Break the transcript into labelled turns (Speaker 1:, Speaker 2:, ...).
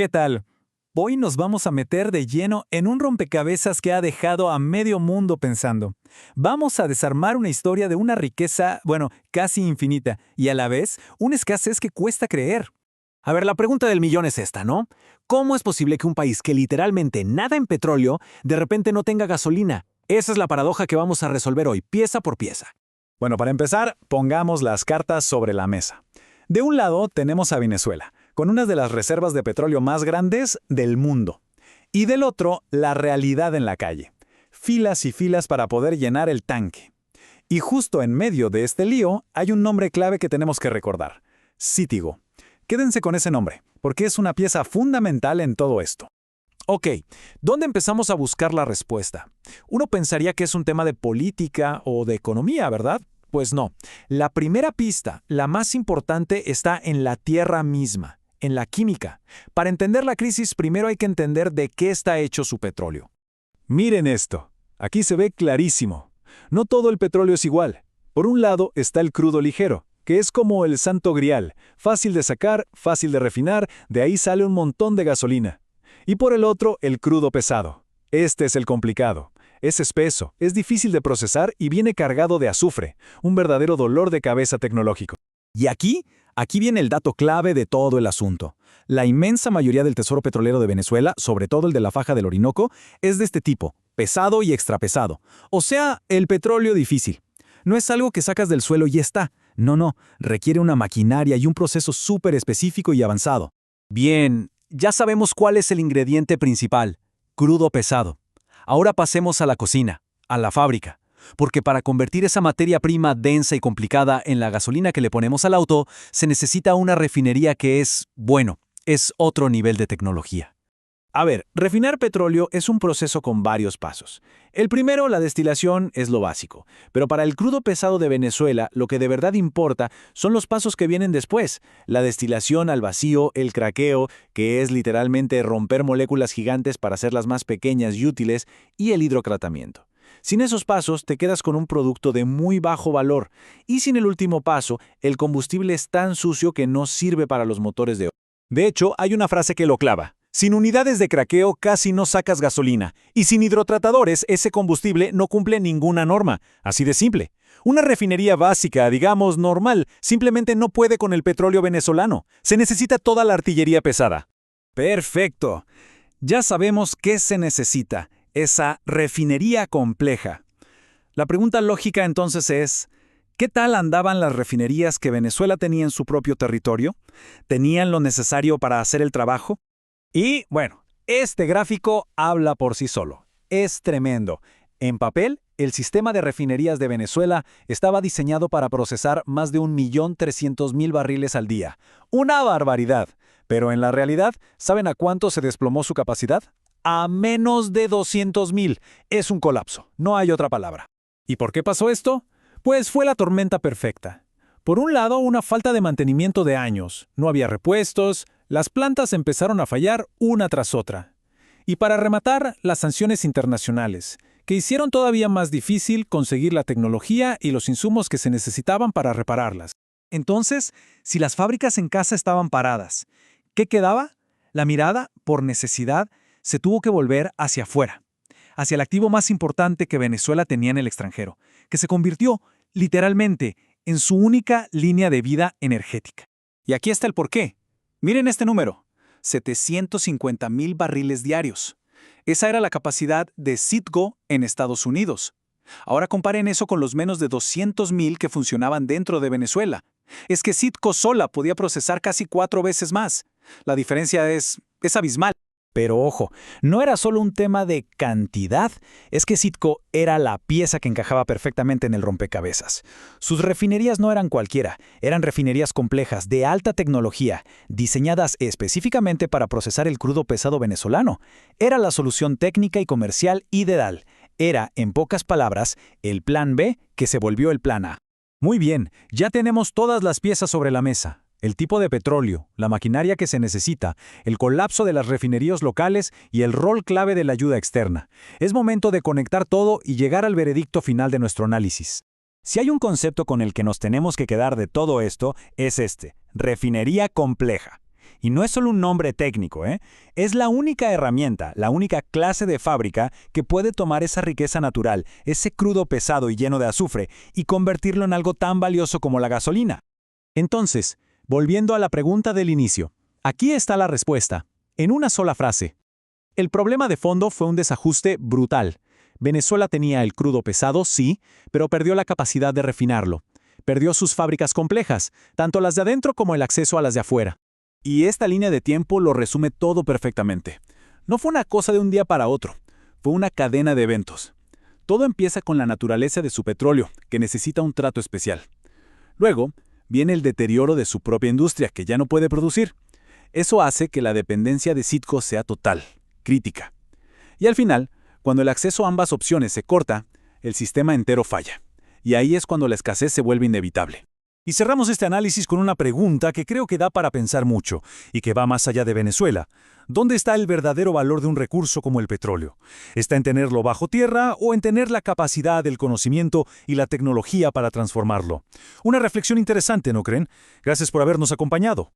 Speaker 1: ¿Qué tal? Hoy nos vamos a meter de lleno en un rompecabezas que ha dejado a medio mundo pensando. Vamos a desarmar una historia de una riqueza, casi infinita, y a la vez una escasez que cuesta creer.
Speaker 2: A ver, la pregunta del millón es esta, ¿no? ¿Cómo es posible que un país que literalmente nada en petróleo, de repente no tenga gasolina? Esa es la paradoja que vamos a resolver hoy, pieza por pieza.
Speaker 1: Bueno, para empezar, pongamos las cartas sobre la mesa. De un lado tenemos a Venezuela, con una de las reservas de petróleo más grandes del mundo. Y del otro, la realidad en la calle. Filas y filas para poder llenar el tanque. Y justo en medio de este lío hay un nombre clave que tenemos que recordar. Cítigo. Quédense con ese nombre, porque es una pieza fundamental en todo esto.
Speaker 2: Ok, ¿dónde empezamos a buscar la respuesta? Uno pensaría que es un tema de política o de economía, ¿verdad? Pues no. La primera pista, la más importante, está en la tierra misma, en la química. Para entender la crisis, primero hay que entender de qué está hecho su petróleo.
Speaker 1: Miren esto. Aquí se ve clarísimo. No todo el petróleo es igual. Por un lado está el crudo ligero, que es como el santo grial, fácil de sacar, fácil de refinar, de ahí sale un montón de gasolina. Y por el otro, el crudo pesado. Este es el complicado. Es espeso, es difícil de procesar y viene cargado de azufre, un verdadero dolor de cabeza tecnológico.
Speaker 2: Y aquí viene el dato clave de todo el asunto. La inmensa mayoría del tesoro petrolero de Venezuela, sobre todo el de la faja del Orinoco, es de este tipo, pesado y extrapesado. O sea, el petróleo difícil. No es algo que sacas del suelo y ya está. No, requiere una maquinaria y un proceso súper específico y avanzado. Bien, ya sabemos cuál es el ingrediente principal, crudo pesado. Ahora pasemos a la cocina, a la fábrica. Porque para convertir esa materia prima densa y complicada en la gasolina que le ponemos al auto, se necesita una refinería que es otro nivel de tecnología. A ver, refinar petróleo es un proceso con varios pasos. El primero, la destilación, es lo básico. Pero para el crudo pesado de Venezuela, lo que de verdad importa son los pasos que vienen después. La destilación al vacío, el craqueo, que es literalmente romper moléculas gigantes para hacerlas más pequeñas y útiles, y el hidrotratamiento. Sin esos pasos, te quedas con un producto de muy bajo valor. Y sin el último paso, el combustible es tan sucio que no sirve para los motores de hoy.
Speaker 1: De hecho, hay una frase que lo clava. Sin unidades de craqueo casi no sacas gasolina, y sin hidrotratadores ese combustible no cumple ninguna norma, así de simple. Una refinería básica, digamos normal, simplemente no puede con el petróleo venezolano. Se necesita toda la artillería pesada. Perfecto. Ya sabemos qué se necesita, esa refinería compleja. La pregunta lógica entonces es, ¿qué tal andaban las refinerías que Venezuela tenía en su propio territorio? ¿Tenían lo necesario para hacer el trabajo? Y, este gráfico habla por sí solo. Es tremendo. En papel, el sistema de refinerías de Venezuela estaba diseñado para procesar más de 1.300.000 barriles al día. ¡Una barbaridad! Pero en la realidad, ¿saben a cuánto se desplomó su capacidad? A menos de 200.000. Es un colapso. No hay otra palabra. ¿Y por qué pasó esto? Pues fue la tormenta perfecta. Por un lado, una falta de mantenimiento de años. No había repuestos. Las plantas empezaron a fallar una tras otra. Y para rematar, las sanciones internacionales, que hicieron todavía más difícil conseguir la tecnología y los insumos que se necesitaban para repararlas. Entonces, si las fábricas en casa estaban paradas, ¿qué quedaba? La mirada, por necesidad, se tuvo que volver hacia afuera, hacia el activo más importante que Venezuela tenía en el extranjero, que se convirtió, literalmente, en su única línea de vida energética. Y aquí está el porqué. Miren este número, 750.000 barriles diarios. Esa era la capacidad de Citgo en Estados Unidos. Ahora comparen eso con los menos de 200.000 que funcionaban dentro de Venezuela. Es que Citgo sola podía procesar casi 4 veces más. La diferencia es abismal. Pero ojo, no era solo un tema de cantidad, es que Citgo era la pieza que encajaba perfectamente en el rompecabezas. Sus refinerías no eran cualquiera, eran refinerías complejas, de alta tecnología, diseñadas específicamente para procesar el crudo pesado venezolano. Era la solución técnica y comercial ideal. Era, en pocas palabras, el plan B que se volvió el plan A. Muy bien, ya tenemos todas las piezas sobre la mesa. El tipo de petróleo, la maquinaria que se necesita, el colapso de las refinerías locales y el rol clave de la ayuda externa. Es momento de conectar todo y llegar al veredicto final de nuestro análisis. Si hay un concepto con el que nos tenemos que quedar de todo esto, es este, refinería compleja. Y no es solo un nombre técnico, ¿eh? Es la única herramienta, la única clase de fábrica que puede tomar esa riqueza natural, ese crudo pesado y lleno de azufre, y convertirlo en algo tan valioso como la gasolina.
Speaker 2: Entonces, volviendo a la pregunta del inicio, aquí está la respuesta, en una sola frase. El problema de fondo fue un desajuste brutal. Venezuela tenía el crudo pesado, sí, pero perdió la capacidad de refinarlo. Perdió sus fábricas complejas, tanto las de adentro como el acceso a las de afuera.
Speaker 1: Y esta línea de tiempo lo resume todo perfectamente. No fue una cosa de un día para otro, fue una cadena de eventos. Todo empieza con la naturaleza de su petróleo, que necesita un trato especial. Luego, viene el deterioro de su propia industria, que ya no puede producir. Eso hace que la dependencia de Citgo sea total, crítica. Y al final, cuando el acceso a ambas opciones se corta, el sistema entero falla. Y ahí es cuando la escasez se vuelve inevitable. Y cerramos este análisis con una pregunta que creo que da para pensar mucho y que va más allá de Venezuela. ¿Dónde está el verdadero valor de un recurso como el petróleo? ¿Está en tenerlo bajo tierra o en tener la capacidad, el conocimiento y la tecnología para transformarlo? Una reflexión interesante, ¿no creen? Gracias por habernos acompañado.